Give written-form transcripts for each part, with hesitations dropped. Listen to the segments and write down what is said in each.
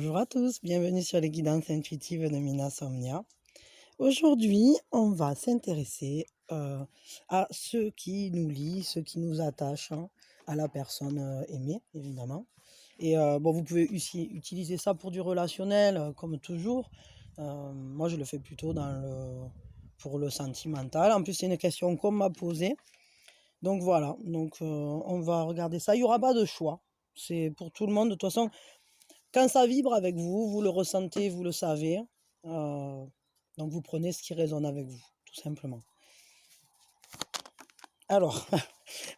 Bonjour à tous, bienvenue sur les guidances intuitives de Mina Somnia. Aujourd'hui, on va s'intéresser à ce qui nous lie, ce qui nous attache à la personne aimée, évidemment. Et bon, vous pouvez aussi utiliser ça pour du relationnel, comme toujours. Moi, je le fais plutôt pour le sentimental. En plus, c'est une question qu'on m'a posée. Donc voilà, on va regarder ça. Il n'y aura pas de choix. C'est pour tout le monde. De toute façon, quand ça vibre avec vous, vous le ressentez, vous le savez. Donc vous prenez ce qui résonne avec vous, tout simplement. Alors,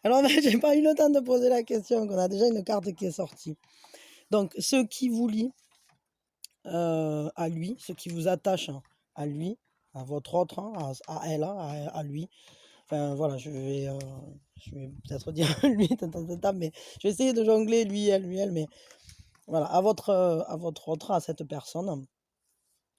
j'ai pas eu le temps de poser la question, qu'on a déjà une carte qui est sortie. Donc, ce qui vous lie à lui, ce qui vous attache à lui, à votre autre, à elle, à lui. Enfin, voilà, je vais peut-être dire lui, mais je vais essayer de jongler lui, elle, mais voilà, à votre autre, à cette personne.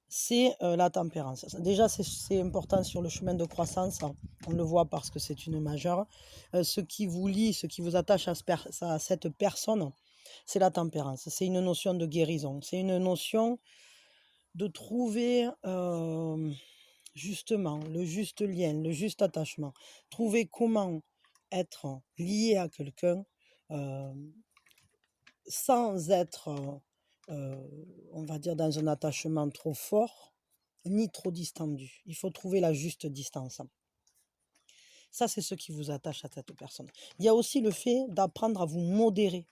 C'est la tempérance. Déjà, c'est important sur le chemin de croissance. On le voit parce que c'est une majeure. Ce qui vous lie, ce qui vous attache à cette personne, c'est la tempérance. C'est une notion de guérison. C'est une notion de trouver justement le juste lien, le juste attachement. Trouver comment être lié à quelqu'un sans être, on va dire, dans un attachement trop fort, ni trop distendu. Il faut trouver la juste distance. Ça, c'est ce qui vous attache à cette personne. Il y a aussi le fait d'apprendre à vous modérer.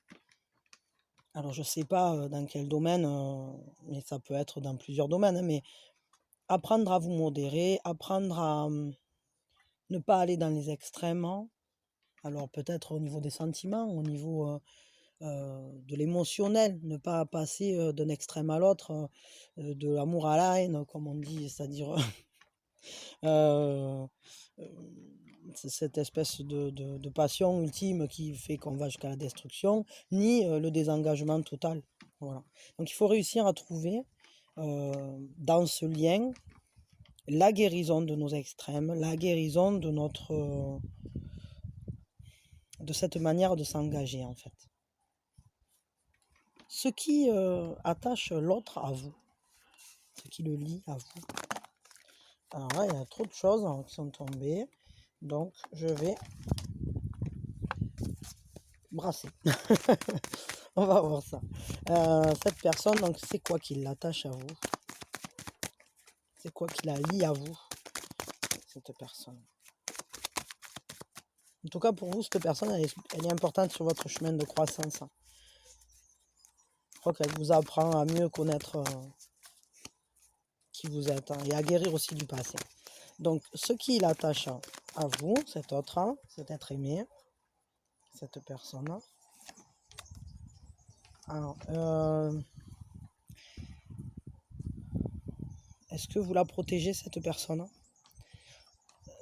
Alors, je ne sais pas dans quel domaine, mais ça peut être dans plusieurs domaines, mais apprendre à vous modérer, apprendre à ne pas aller dans les extrêmes. Alors, peut-être au niveau des sentiments, au niveau de l'émotionnel, ne pas passer d'un extrême à l'autre, de l'amour à la haine, comme on dit, c'est-à-dire euh, c'est cette espèce de passion ultime qui fait qu'on va jusqu'à la destruction, ni le désengagement total. Voilà. Donc il faut réussir à trouver dans ce lien la guérison de nos extrêmes, la guérison de cette manière de s'engager en fait. Ce qui attache l'autre à vous, ce qui le lie à vous. Alors là, il y a trop de choses qui sont tombées, donc je vais brasser. On va voir ça. Cette personne, donc c'est quoi qui l'attache à vous? C'est quoi qui la lie à vous, cette personne? En tout cas, pour vous, cette personne, elle est importante sur votre chemin de croissance. Je crois qu'elle vous apprend à mieux connaître qui vous êtes et à guérir aussi du passé. Donc, ce qui l'attache à vous, cet autre, cet être aimé, cette personne. Alors, est-ce que vous la protégez, cette personne?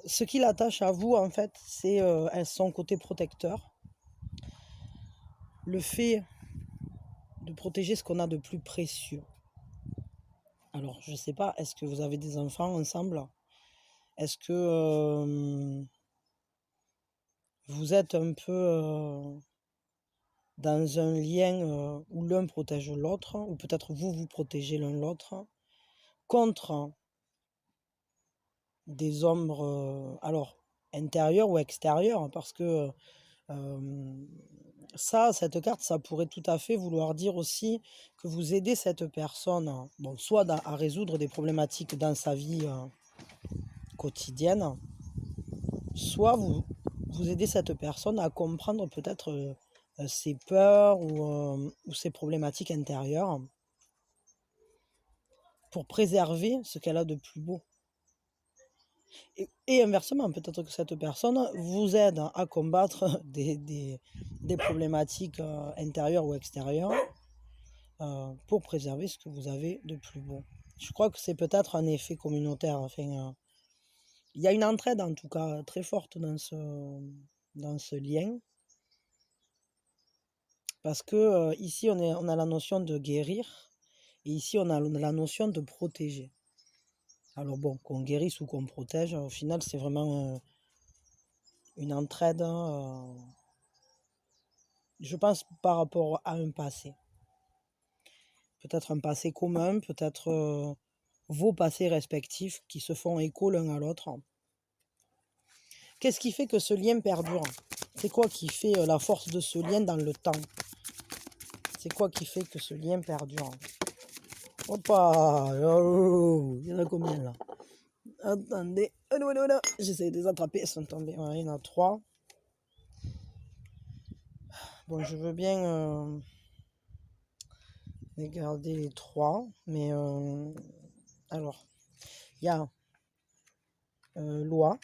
Ce qui l'attache à vous, en fait, c'est son côté protecteur. Le fait de protéger ce qu'on a de plus précieux. Alors, je ne sais pas, est-ce que vous avez des enfants ensemble? Est-ce que vous êtes un peu dans un lien où l'un protège l'autre, ou peut-être vous protégez l'un l'autre, contre des ombres, alors, intérieures ou extérieures, parce que cette carte, ça pourrait tout à fait vouloir dire aussi que vous aidez cette personne, bon, soit à résoudre des problématiques dans sa vie quotidienne, soit vous aidez cette personne à comprendre peut-être ses peurs ou ses problématiques intérieures pour préserver ce qu'elle a de plus beau. Et inversement, peut-être que cette personne vous aide à combattre des problématiques intérieures ou extérieures pour préserver ce que vous avez de plus beau. Je crois que c'est peut-être un effet communautaire. Enfin, il y a une entraide en tout cas très forte dans ce lien. Parce que ici, on a la notion de guérir et ici, on a la notion de protéger. Alors bon, qu'on guérisse ou qu'on protège, au final, c'est vraiment une entraide, je pense, par rapport à un passé. peut-être un passé commun, peut-être vos passés respectifs qui se font écho l'un à l'autre. Qu'est-ce qui fait que ce lien perdure? C'est quoi qui fait la force de ce lien dans le temps? C'est quoi qui fait que ce lien perdure? Hoppa! Oh, il y en a combien là? Attendez. J'essaie de les attraper, elles sont tombées. Voilà, il y en a 3. Bon, je veux bien garder les 3, mais alors, il y a loi.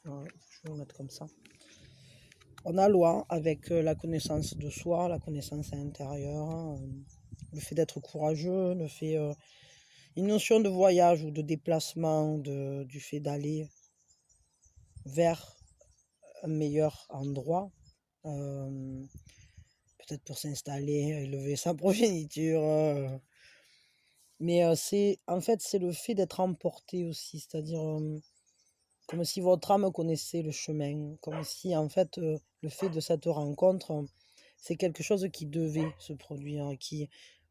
Ouais, je vais le mettre comme ça. On a loi avec la connaissance de soi, la connaissance intérieure, le fait d'être courageux, le fait, une notion de voyage ou de déplacement, du fait d'aller vers un meilleur endroit, peut-être pour s'installer, élever sa progéniture. Mais en fait, c'est le fait d'être emporté aussi, c'est-à-dire comme si votre âme connaissait le chemin, comme si en fait le fait de cette rencontre, c'est quelque chose qui devait se produire,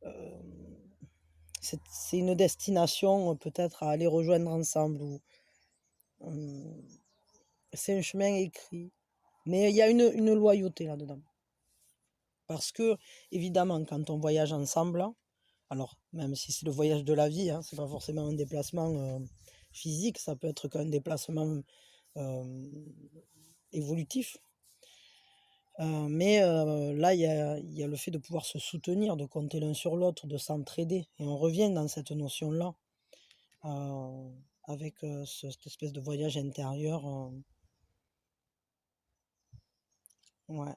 euh, c'est une destination peut-être à aller rejoindre ensemble, ou c'est un chemin écrit. Mais il y a une loyauté là-dedans. Parce que, évidemment, quand on voyage ensemble, alors même si c'est le voyage de la vie, hein, c'est pas forcément un déplacement physique, ça peut être qu'un déplacement évolutif. Mais là, il y a le fait de pouvoir se soutenir, de compter l'un sur l'autre, de s'entraider. Et on revient dans cette notion-là, avec cette espèce de voyage intérieur. Ouais.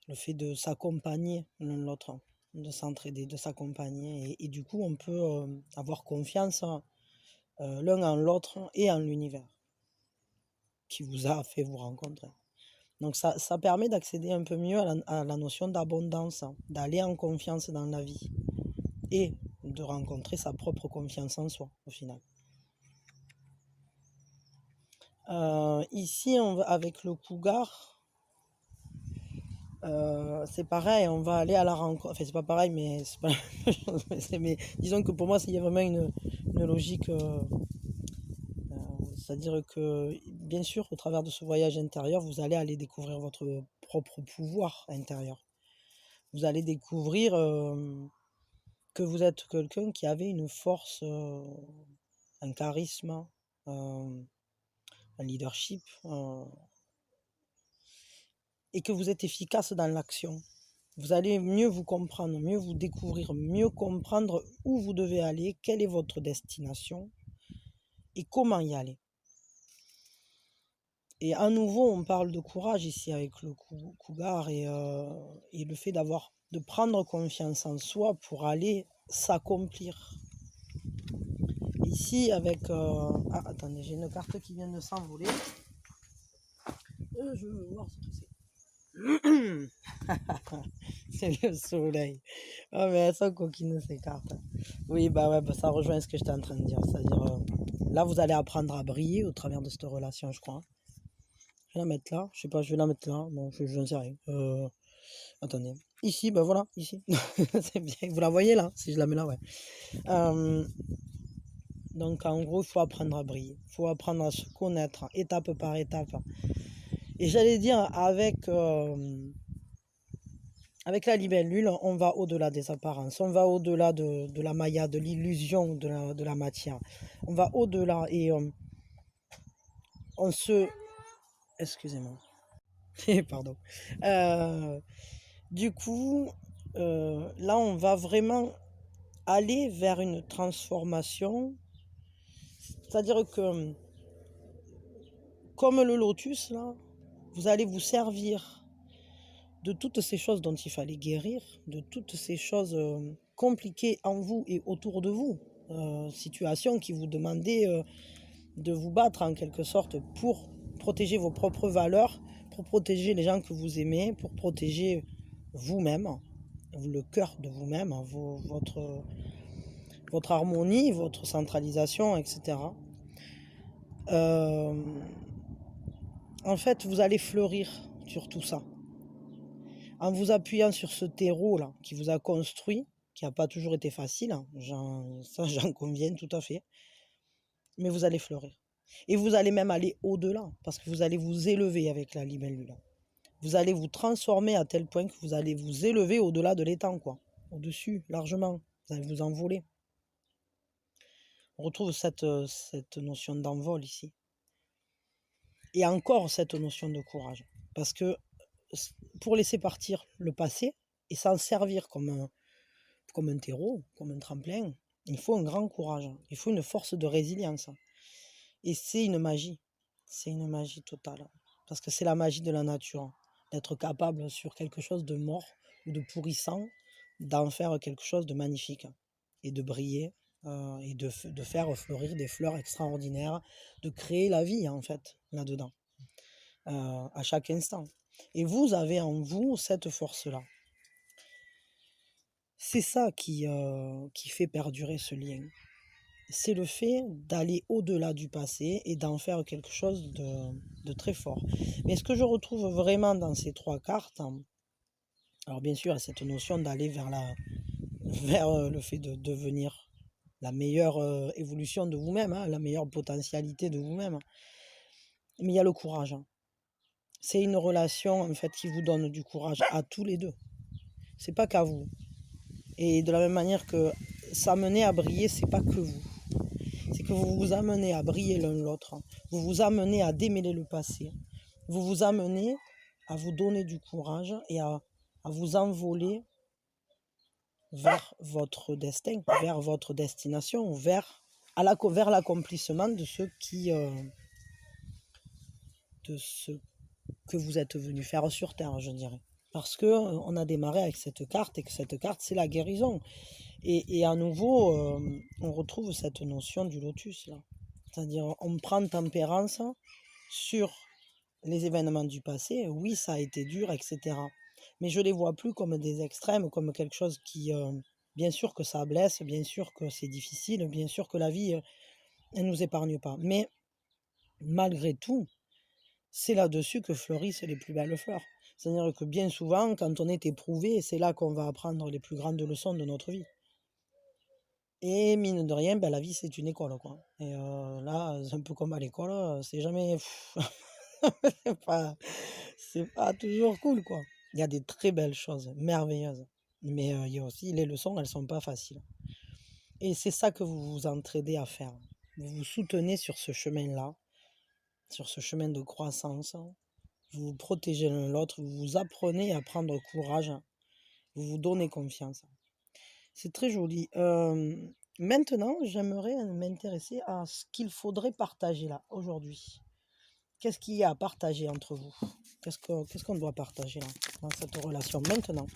Le fait de s'accompagner l'un l'autre, de s'entraider, de s'accompagner. Et du coup, on peut avoir confiance l'un en l'autre et en l'univers qui vous a fait vous rencontrer. Donc ça permet d'accéder un peu mieux à la notion d'abondance, d'aller en confiance dans la vie et de rencontrer sa propre confiance en soi au final. Ici, avec le cougar, c'est pareil, on va aller à la rencontre. Enfin, c'est pas pareil, mais c'est pas la même chose. Mais disons que pour moi, il y a vraiment une logique. C'est-à-dire que, bien sûr, au travers de ce voyage intérieur, vous allez aller découvrir votre propre pouvoir intérieur. Vous allez découvrir que vous êtes quelqu'un qui avait une force, un charisme, un leadership, et que vous êtes efficace dans l'action. Vous allez mieux vous comprendre, mieux vous découvrir, mieux comprendre où vous devez aller, quelle est votre destination et comment y aller. Et à nouveau, on parle de courage ici avec le cougar et le fait de prendre confiance en soi pour aller s'accomplir. Ici avec... Ah, attendez, j'ai une carte qui vient de s'envoler. Je veux voir ce que c'est. C'est le soleil. Ah, mais elles sont coquines ces cartes. Oui, bah ouais, ça rejoint ce que j'étais en train de dire. C'est-à-dire, là, vous allez apprendre à briller au travers de cette relation, je crois. Je vais la mettre là. Je sais pas, je vais la mettre là. Bon, je ne sais rien. Attendez. Ici, ben voilà, ici. C'est bien. Vous la voyez là, si je la mets là, ouais. Donc, en gros, il faut apprendre à briller. Il faut apprendre à se connaître étape par étape. Et j'allais dire, avec la libellule, on va au-delà des apparences. On va au-delà de la maya, de l'illusion de la matière. On va au-delà et on se... Excusez-moi. Pardon. Du coup, là, on va vraiment aller vers une transformation. C'est-à-dire que, comme le lotus, là, vous allez vous servir de toutes ces choses dont il fallait guérir, de toutes ces choses compliquées en vous et autour de vous, situations qui vous demandaient de vous battre en quelque sorte pour protéger vos propres valeurs, pour protéger les gens que vous aimez, pour protéger vous-même, le cœur de vous-même, votre harmonie, votre centralisation, etc. En fait, vous allez fleurir sur tout ça. en vous appuyant sur ce terreau-là qui vous a construit, qui n'a pas toujours été facile, hein, ça j'en conviens tout à fait, mais vous allez fleurir. Et vous allez même aller au-delà, parce que vous allez vous élever avec la libellule. Vous allez vous transformer à tel point que vous allez vous élever au-delà de l'étang, quoi. Au-dessus, largement. Vous allez vous envoler. On retrouve cette notion d'envol ici. Et encore cette notion de courage. Parce que pour laisser partir le passé et s'en servir comme un terreau, comme un tremplin, il faut un grand courage. Il faut une force de résilience. Et c'est une magie. C'est une magie totale. Parce que c'est la magie de la nature. D'être capable sur quelque chose de mort ou de pourrissant, d'en faire quelque chose de magnifique. Et de briller. Et de faire fleurir des fleurs extraordinaires. De créer la vie, en fait, là-dedans. À chaque instant. Et vous avez en vous cette force-là. C'est ça qui fait perdurer ce lien. C'est le fait d'aller au-delà du passé et d'en faire quelque chose de très fort. Mais ce que je retrouve vraiment dans ces 3 cartes, alors bien sûr, il y a cette notion d'aller vers le fait de devenir la meilleure évolution de vous-même, hein, la meilleure potentialité de vous-même. Mais il y a le courage. C'est une relation en fait qui vous donne du courage à tous les deux. C'est pas qu'à vous. Et de la même manière que s'amener à briller, c'est pas que vous. C'est que vous vous amenez à briller l'un l'autre. Vous vous amenez à démêler le passé. Vous vous amenez à vous donner du courage et à vous envoler vers votre destin, vers votre destination, vers l'accomplissement de ce que vous êtes venu faire sur Terre, je dirais. Parce qu'on a démarré avec cette carte et que cette carte, c'est la guérison. Et à nouveau, on retrouve cette notion du lotus, là. C'est-à-dire, on prend tempérance sur les événements du passé. Oui, ça a été dur, etc. Mais je ne les vois plus comme des extrêmes, comme quelque chose qui... bien sûr que ça blesse, bien sûr que c'est difficile, bien sûr que la vie, elle ne nous épargne pas. Mais malgré tout, c'est là-dessus que fleurissent les plus belles fleurs. C'est-à-dire que bien souvent, quand on est éprouvé, c'est là qu'on va apprendre les plus grandes leçons de notre vie. Et mine de rien, la vie, c'est une école, quoi. Et là, c'est un peu comme à l'école, c'est jamais... c'est pas toujours cool, quoi. Il y a des très belles choses, merveilleuses. Mais il y a aussi les leçons, elles sont pas faciles. Et c'est ça que vous vous entraidez à faire. Vous vous soutenez sur ce chemin-là, sur ce chemin de croissance. Vous vous protégez l'un l'autre, vous vous apprenez à prendre courage, vous vous donnez confiance. C'est très joli. Maintenant, j'aimerais m'intéresser à ce qu'il faudrait partager là, aujourd'hui. Qu'est-ce qu'il y a à partager entre vous? Qu'est-ce qu'on doit partager là, dans cette relation maintenant?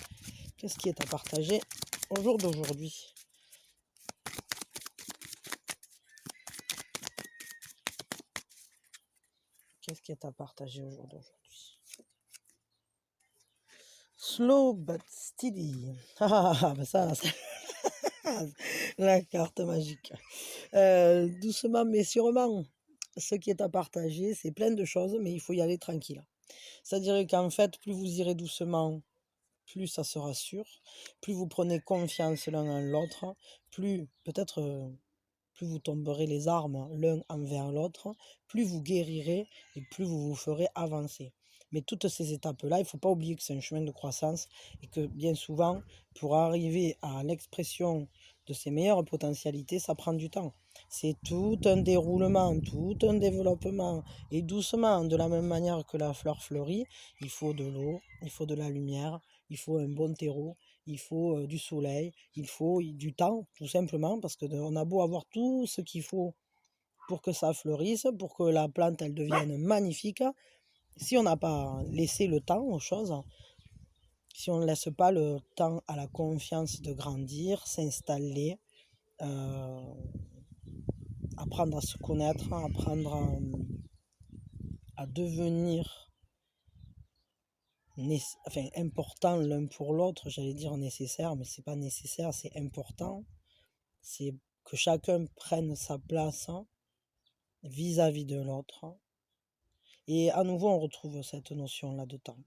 Qu'est-ce qui est à partager au jour d'aujourd'hui? Qu'est-ce qui est à partager au jour d'aujourd'hui? Slow but steady. Ça, la carte magique. Doucement mais sûrement. Ce qui est à partager, c'est plein de choses, mais il faut y aller tranquille. C'est-à-dire qu'en fait, plus vous irez doucement, plus ça sera sûr, plus vous prenez confiance l'un en l'autre, plus peut-être plus vous tomberez les armes l'un envers l'autre, plus vous guérirez et plus vous vous ferez avancer. Mais toutes ces étapes-là, il ne faut pas oublier que c'est un chemin de croissance et que bien souvent, pour arriver à l'expression de ses meilleures potentialités, ça prend du temps. C'est tout un déroulement, tout un développement. Et doucement, de la même manière que la fleur fleurit, il faut de l'eau, il faut de la lumière, il faut un bon terreau, il faut du soleil, il faut du temps, tout simplement, parce qu'on a beau avoir tout ce qu'il faut pour que ça fleurisse, pour que la plante, elle devienne magnifique. Si on n'a pas laissé le temps aux choses, si on ne laisse pas le temps à la confiance de grandir, s'installer, apprendre à se connaître, apprendre à devenir important l'un pour l'autre, j'allais dire nécessaire, mais c'est pas nécessaire, c'est important. C'est que chacun prenne sa place vis-à-vis de l'autre. Et à nouveau, on retrouve cette notion-là de temps.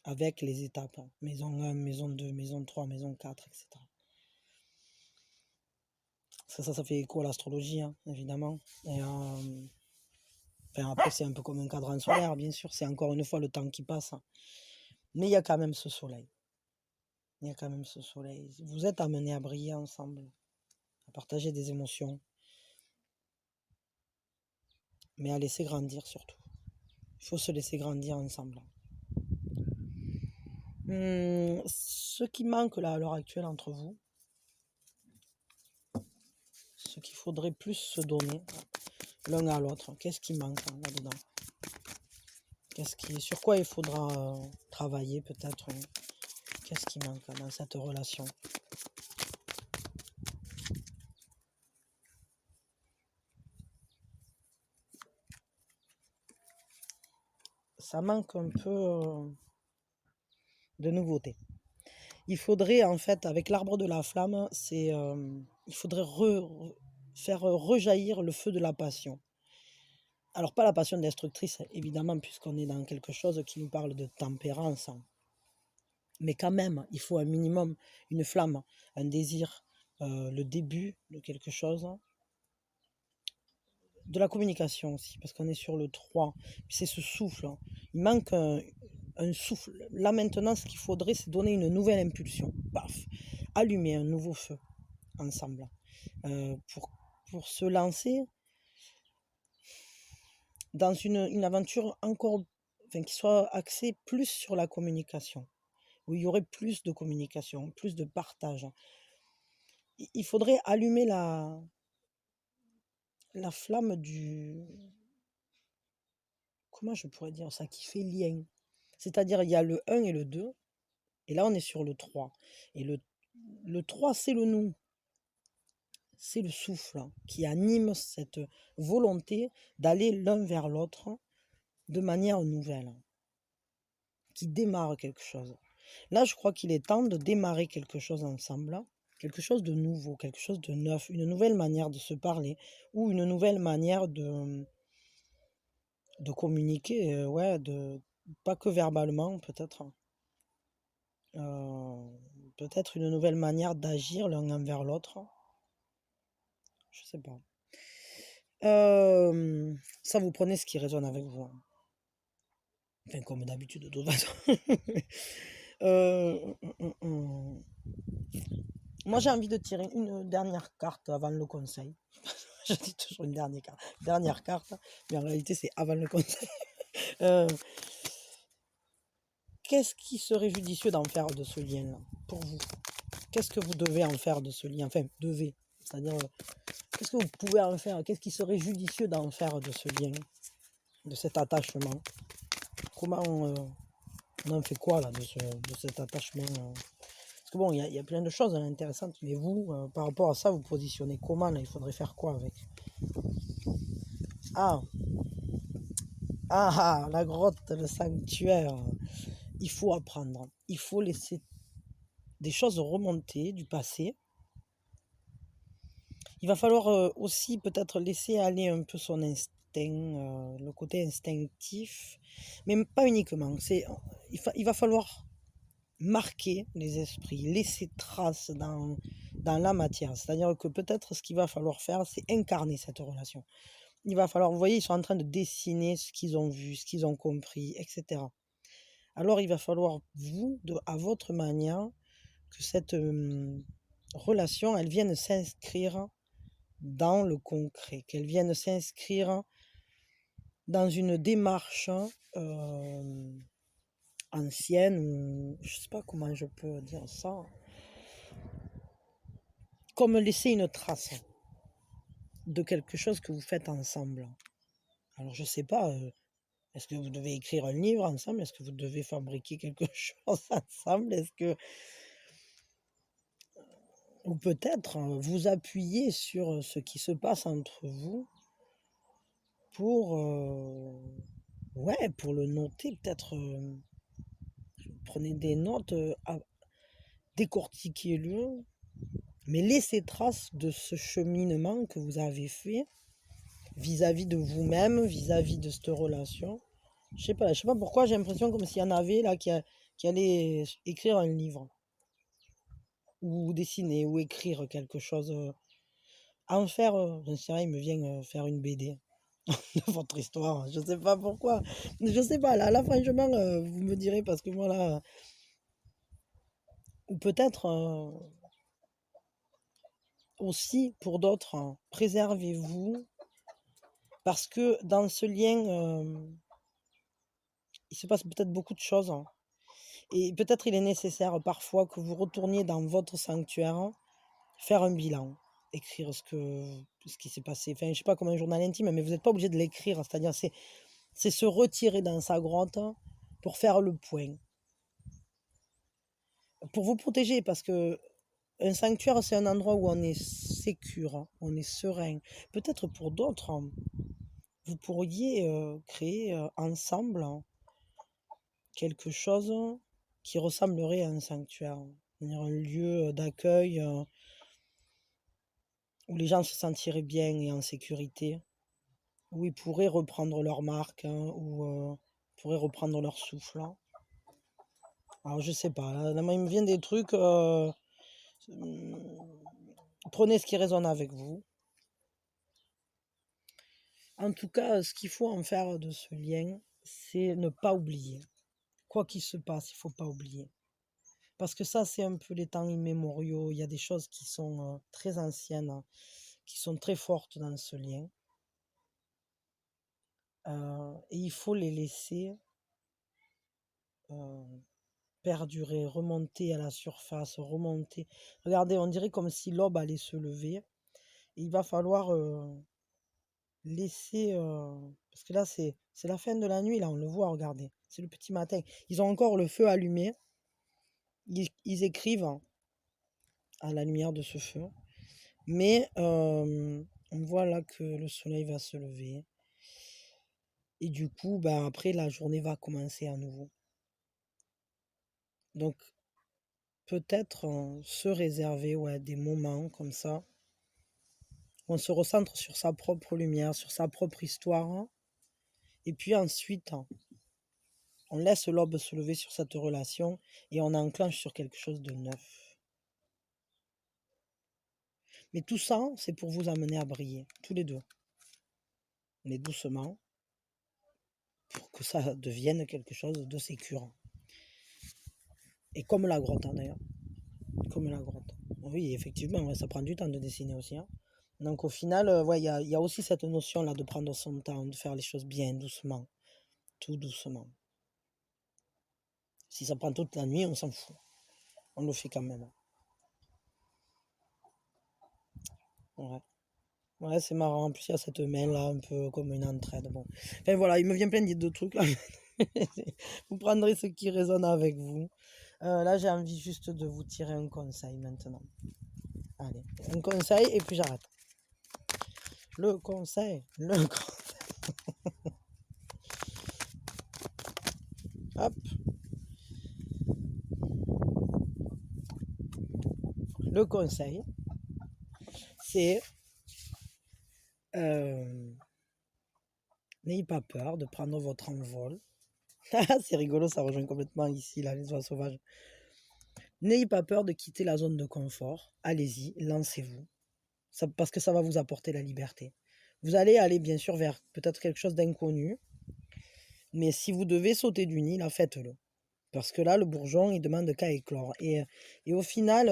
avec les étapes. Maison 1, maison 2, maison 3, maison 4, etc. Ça fait écho à l'astrologie, hein, évidemment. Et, après, c'est un peu comme un cadran solaire, bien sûr. C'est encore une fois le temps qui passe. Mais il y a quand même ce soleil. Il y a quand même ce soleil. Vous êtes amenés à briller ensemble, à partager des émotions, mais à laisser grandir surtout. Il faut se laisser grandir ensemble. Ce qui manque là à l'heure actuelle entre vous, ce qu'il faudrait plus se donner l'un à l'autre, qu'est-ce qui manque là-dedans? Sur quoi il faudra travailler peut-être? Qu'est-ce qui manque dans cette relation? Ça manque un peu de nouveauté. Il faudrait en fait, avec l'arbre de la flamme, il faudrait faire rejaillir le feu de la passion. Alors pas la passion destructrice, évidemment, puisqu'on est dans quelque chose qui nous parle de tempérance. Mais quand même, il faut un minimum, une flamme, un désir, le début de quelque chose. De la communication aussi, parce qu'on est sur le 3. C'est ce souffle. Il manque un souffle. Là maintenant, ce qu'il faudrait, c'est donner une nouvelle impulsion. Paf, allumer un nouveau feu ensemble. Pour se lancer dans une aventure encore, qui soit axée plus sur la communication, où il y aurait plus de communication, plus de partage. Il faudrait allumer la flamme du... Comment je pourrais dire ça? Qui fait lien. C'est-à-dire, il y a le 1 et le 2, et là, on est sur le 3. Et le 3, c'est le nous. C'est le souffle qui anime cette volonté d'aller l'un vers l'autre de manière nouvelle, qui démarre quelque chose. Là, je crois qu'il est temps de démarrer quelque chose ensemble, quelque chose de nouveau, quelque chose de neuf, une nouvelle manière de se parler ou une nouvelle manière de communiquer, pas que verbalement, peut-être. Peut-être une nouvelle manière d'agir l'un envers l'autre. Je sais pas. Ça, vous prenez ce qui résonne avec vous. Enfin, comme d'habitude, de toute façon. Moi, j'ai envie de tirer une dernière carte avant le conseil. Je dis toujours une dernière carte, mais en réalité, c'est avant le conseil. Qu'est-ce qui serait judicieux d'en faire de ce lien-là, pour vous? Qu'est-ce que vous devez en faire de ce lien? Enfin, devez. C'est-à-dire, qu'est-ce que vous pouvez en faire? Qu'est-ce qui serait judicieux d'en faire de ce lien, de cet attachement? Comment on en fait quoi là de cet attachement? Parce que bon, il y a plein de choses intéressantes, mais vous, par rapport à ça, vous positionnez comment là? Il faudrait faire quoi avec? Ah, la grotte, le sanctuaire. Il faut apprendre. Il faut laisser des choses remonter du passé. Il va falloir aussi peut-être laisser aller un peu son instinct, le côté instinctif, mais pas uniquement. Il va falloir marquer les esprits, laisser trace dans la matière. C'est-à-dire que peut-être ce qu'il va falloir faire, c'est incarner cette relation. Il va falloir, vous voyez, ils sont en train de dessiner ce qu'ils ont vu, ce qu'ils ont compris, etc. Alors il va falloir, vous, à votre manière, que cette relation, elle vienne s'inscrire dans le concret, qu'elle vienne s'inscrire dans une démarche ancienne, ou je ne sais pas comment je peux dire ça, comme laisser une trace de quelque chose que vous faites ensemble. Alors je ne sais pas, est-ce que vous devez écrire un livre ensemble? Est-ce que vous devez fabriquer quelque chose ensemble? Ou peut-être vous appuyer sur ce qui se passe entre vous pour, pour le noter, peut-être prenez des notes, décortiquez-le, mais laissez trace de ce cheminement que vous avez fait vis-à-vis de vous-même, vis-à-vis de cette relation. Je sais pas pourquoi j'ai l'impression comme s'il y en avait là qui qui allait écrire un livre, ou dessiner, ou écrire quelque chose, en faire, j'en sais rien, il me vient faire une BD de votre histoire, je sais pas pourquoi, je sais pas, là franchement, vous me direz, parce que moi là, ou peut-être aussi pour d'autres, préservez-vous, parce que dans ce lien, il se passe peut-être beaucoup de choses, et peut-être il est nécessaire parfois que vous retourniez dans votre sanctuaire, faire un bilan, écrire ce qui s'est passé. Enfin, je sais pas, comme un journal intime, mais vous n'êtes pas obligé de l'écrire. C'est-à-dire, c'est se retirer dans sa grotte pour faire le point, pour vous protéger, parce que un sanctuaire, c'est un endroit où on est sécure, on est serein. Peut-être pour d'autres, vous pourriez créer ensemble quelque chose qui ressemblerait à un sanctuaire, c'est-à-dire un lieu d'accueil où les gens se sentiraient bien et en sécurité, où ils pourraient reprendre leur marque, où pourraient reprendre leur souffle. Alors je sais pas, là, moi, il me vient des trucs, prenez ce qui résonne avec vous. En tout cas, ce qu'il faut en faire de ce lien, c'est ne pas oublier. Quoi qu'il se passe, il faut pas oublier. Parce que ça, c'est un peu les temps immémoriaux. Il y a des choses qui sont très anciennes, qui sont très fortes dans ce lien. Et il faut les laisser perdurer, remonter à la surface, remonter. Regardez, on dirait comme si l'aube allait se lever. Et il va falloir laisser... parce que là, c'est la fin de la nuit, là, on le voit, regardez. C'est le petit matin. Ils ont encore le feu allumé. Ils écrivent à la lumière de ce feu. Mais on voit là que le soleil va se lever. Et du coup, ben, après, la journée va commencer à nouveau. Donc, peut-être se réserver des moments comme ça, où on se recentre sur sa propre lumière, sur sa propre histoire. Et puis ensuite, on laisse l'aube se lever sur cette relation et on enclenche sur quelque chose de neuf. Mais tout ça, c'est pour vous amener à briller, tous les deux. Mais doucement, pour que ça devienne quelque chose de sécure. Et comme la grotte, d'ailleurs. Comme la grotte. Oui, effectivement, ça prend du temps de dessiner aussi. Donc au final, il y a aussi cette notion-là de prendre son temps, de faire les choses bien, doucement. Tout doucement. Si ça prend toute la nuit, on s'en fout. On le fait quand même. Ouais. Ouais, c'est marrant. En plus, il y a cette main-là, un peu comme une entraide. Bon. Enfin voilà, il me vient plein d'idées de trucs là. Vous prendrez ce qui résonne avec vous. Là, j'ai envie juste de vous tirer un conseil maintenant. Allez, un conseil et puis j'arrête. Le conseil. Hop. Le conseil, c'est n'ayez pas peur de prendre votre envol. C'est rigolo, ça rejoint complètement ici, là, les oies sauvages. N'ayez pas peur de quitter la zone de confort. Allez-y, lancez-vous. Parce que ça va vous apporter la liberté. Vous allez aller bien sûr vers peut-être quelque chose d'inconnu. Mais si vous devez sauter du nid, là, faites-le. Parce que là, le bourgeon, il demande qu'à éclore. Et au final,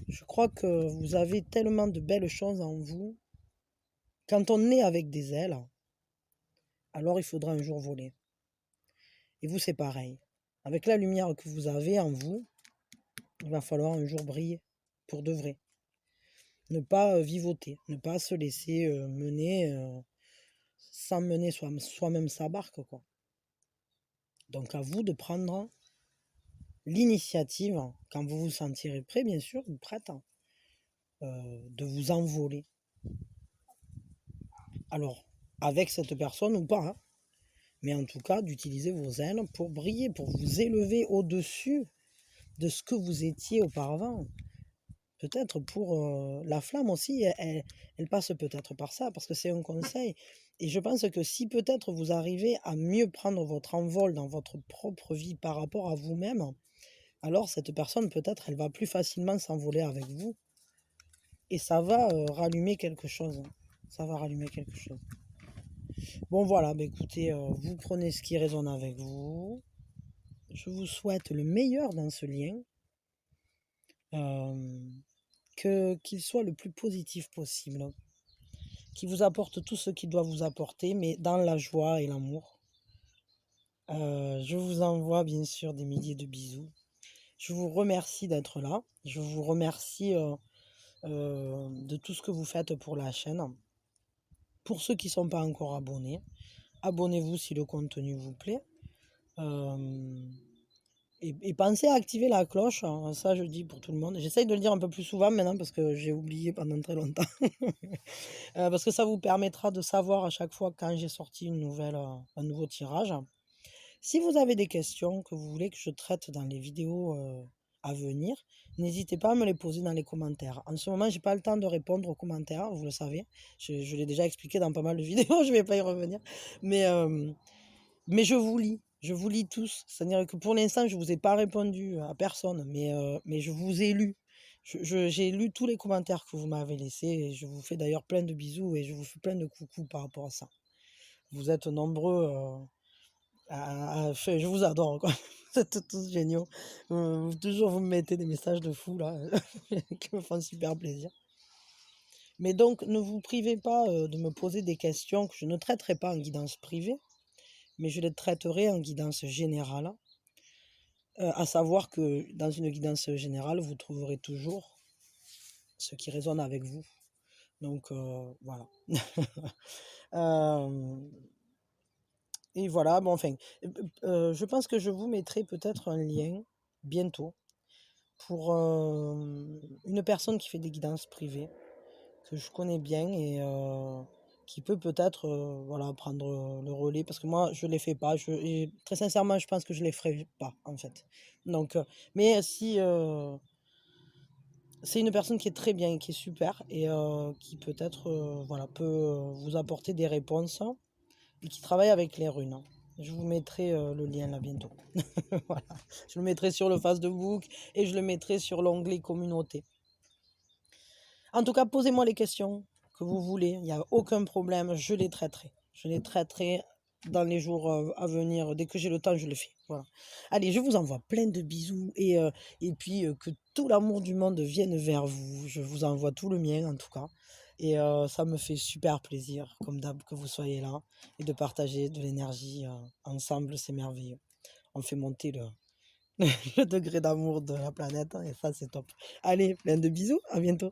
je crois que vous avez tellement de belles choses en vous. Quand on est avec des ailes, alors il faudra un jour voler. Et vous, c'est pareil. Avec la lumière que vous avez en vous, il va falloir un jour briller, pour de vrai. Ne pas vivoter, ne pas se laisser mener sans mener soi-même sa barque, quoi. Donc à vous de prendre l'initiative, quand vous vous sentirez prêt, bien sûr, ou prête, de vous envoler. Alors, avec cette personne ou pas, mais en tout cas, d'utiliser vos ailes pour briller, pour vous élever au-dessus de ce que vous étiez auparavant. Peut-être pour la flamme aussi, elle passe peut-être par ça, parce que c'est un conseil. Et je pense que si peut-être vous arrivez à mieux prendre votre envol dans votre propre vie par rapport à vous-même, alors cette personne peut-être elle va plus facilement s'envoler avec vous et ça va, rallumer quelque chose, hein. Ça va rallumer quelque chose. Bon voilà, bah, écoutez, vous prenez ce qui résonne avec vous. Je vous souhaite le meilleur dans ce lien, qu'il soit le plus positif possible, qu'il vous apporte tout ce qu'il doit vous apporter, mais dans la joie et l'amour. Je vous envoie bien sûr des milliers de bisous. Je vous remercie d'être là. Je vous remercie de tout ce que vous faites pour la chaîne. Pour ceux qui ne sont pas encore abonnés, abonnez-vous si le contenu vous plaît. Et pensez à activer la cloche, hein, ça je dis pour tout le monde. J'essaye de le dire un peu plus souvent maintenant parce que j'ai oublié pendant très longtemps. Parce que ça vous permettra de savoir à chaque fois quand j'ai sorti une nouvelle, un nouveau tirage. Si vous avez des questions que vous voulez que je traite dans les vidéos à venir, n'hésitez pas à me les poser dans les commentaires. En ce moment, j'ai pas le temps de répondre aux commentaires, vous le savez. Je l'ai déjà expliqué dans pas mal de vidéos, je vais pas y revenir. Mais je vous lis tous. C'est-à-dire que pour l'instant, je vous ai pas répondu à personne, mais je vous ai lu. J'ai lu tous les commentaires que vous m'avez laissés et je vous fais d'ailleurs plein de bisous et je vous fais plein de coucou par rapport à ça. Vous êtes nombreux. Je vous adore, quoi. Vous êtes tous géniaux. Toujours, vous me mettez des messages de fou, là, qui me font super plaisir. Mais donc, ne vous privez pas de me poser des questions que je ne traiterai pas en guidance privée, mais je les traiterai en guidance générale. À savoir que dans une guidance générale, vous trouverez toujours ce qui résonne avec vous. Donc, voilà. Et voilà, bon, enfin, je pense que je vous mettrai peut-être un lien bientôt pour une personne qui fait des guidances privées, que je connais bien et qui peut peut-être voilà, prendre le relais, parce que moi, je ne les fais pas. Et très sincèrement, je pense que je ne les ferai pas, en fait. Donc, mais si c'est une personne qui est très bien, qui est super, et qui peut-être voilà, peut vous apporter des réponses, et qui travaille avec les runes. Je vous mettrai le lien là bientôt. Voilà. Je le mettrai sur le Facebook et je le mettrai sur l'onglet communauté. En tout cas, posez-moi les questions que vous voulez. Il n'y a aucun problème, je les traiterai. Je les traiterai dans les jours à venir. Dès que j'ai le temps, je le fais. Voilà. Allez, je vous envoie plein de bisous et puis que tout l'amour du monde vienne vers vous. Je vous envoie tout le mien en tout cas. Et ça me fait super plaisir, comme d'hab, que vous soyez là et de partager de l'énergie ensemble, c'est merveilleux. On fait monter le degré d'amour de la planète hein, et ça, c'est top. Allez, plein de bisous, à bientôt.